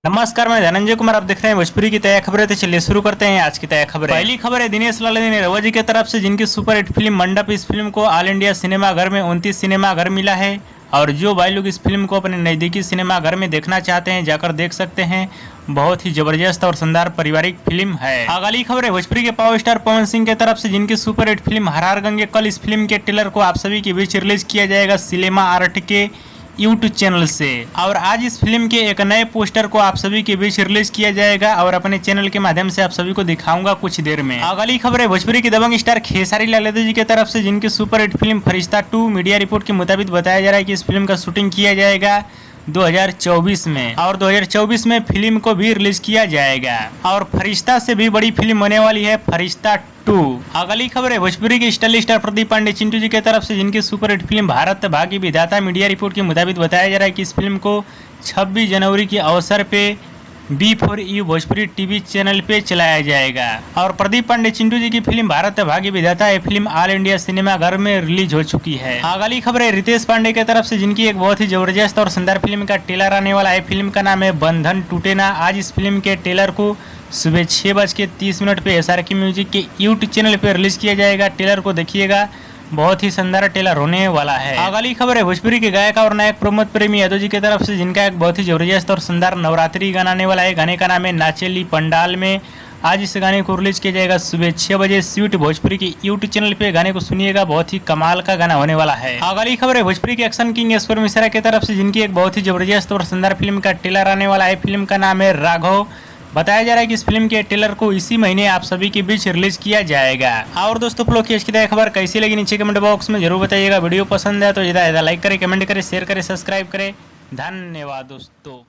नमस्कार, मैं धनंजय कुमार। आप देख रहे हैं भोजपुरी की तय खबरें। तो चलिए शुरू करते हैं आज की तय खबरें। पहली खबर है दिनेश लाल ने रवा जी की तरफ से, जिनकी सुपरहिट फिल्म मंडप, इस फिल्म को ऑल इंडिया सिनेमा घर में 29 सिनेमा घर मिला है। और जो भाई लोग इस फिल्म को अपने नज़दीकी सिनेमा घर में देखना चाहते हैं, जाकर देख सकते हैं। बहुत ही जबरदस्त और शानदार पारिवारिक फिल्म है। अगली खबर है भोजपुरी के पावर स्टार पवन सिंह की तरफ से, जिनकी सुपरहिट फिल्म हर हर गंगे। कल इस फिल्म के ट्रेलर को आप सभी के बीच रिलीज किया जाएगा सिनेमा आर्ट के यूट्यूब चैनल से। और आज इस फिल्म के एक नए पोस्टर को आप सभी के बीच रिलीज किया जाएगा और अपने चैनल के माध्यम से आप सभी को दिखाऊंगा कुछ देर में। अगली खबर है भोजपुरी की दबंग स्टार खेसारी लाल यादव जी की तरफ से, जिनकी सुपरहिट फिल्म फरिश्ता 2 मीडिया रिपोर्ट के मुताबिक बताया जा रहा है कि इस फिल्म का शूटिंग किया जाएगा 2024 में और 2024 में फिल्म को भी रिलीज किया जाएगा। और फरिश्ता से भी बड़ी फिल्म होने वाली है फरिश्ता 2। अगली खबर है भोजपुरी के स्टाइलिश स्टार प्रदीप पांडे चिंटू जी की तरफ से, जिनकी सुपरहिट फिल्म भारत भाग्य विधाता मीडिया रिपोर्ट के मुताबिक बताया जा रहा है कि इस फिल्म को 26 जनवरी के अवसर पे B4U भोजपुरी टीवी चैनल पे चलाया जाएगा। और प्रदीप पांडे चिंटू जी की फिल्म भारत भाग्य विधाता ये फिल्म ऑल इंडिया सिनेमा घर में रिलीज हो चुकी है। अगली खबर है रितेश पांडे की तरफ से, जिनकी एक बहुत ही जबरदस्त और शानदार फिल्म का ट्रेलर आने वाला है। फिल्म का नाम है बंधन टूटे ना। आज इस फिल्म के ट्रेलर को सुबह 6:30 पे SRK म्यूजिक के यूट्यूब चैनल पे रिलीज किया जाएगा। ट्रेलर को देखिएगा, बहुत ही शानदार ट्रेलर होने वाला है। अगली खबर है भोजपुरी के गायक और नायक प्रमोद प्रेमी यादव जी की तरफ से, जिनका एक बहुत ही जबरदस्त और शानदार नवरात्रि गाना आने वाला है। गाने का नाम है नाचेली पंडाल में। आज इस गाने को रिलीज किया जाएगा सुबह 6 बजे स्वीट भोजपुरी के यूट्यूब चैनल पे। गाने को सुनिएगा, बहुत ही कमाल का गाना होने वाला है। अगली खबर है भोजपुरी के एक्शन किंग ईश्वर मिश्रा की तरफ से, जिनकी एक बहुत ही जबरदस्त और शानदार फिल्म का ट्रेलर आने वाला है। फिल्म का नाम है राघव। बताया जा रहा है कि इस फिल्म के ट्रेलर को इसी महीने आप सभी के बीच रिलीज किया जाएगा। और दोस्तों की इसकी खबर कैसी लगी नीचे कमेंट बॉक्स में जरूर बताइएगा। वीडियो पसंद है तो ज़्यादा लाइक करें, कमेंट करें, शेयर करें, सब्सक्राइब करें। धन्यवाद दोस्तों।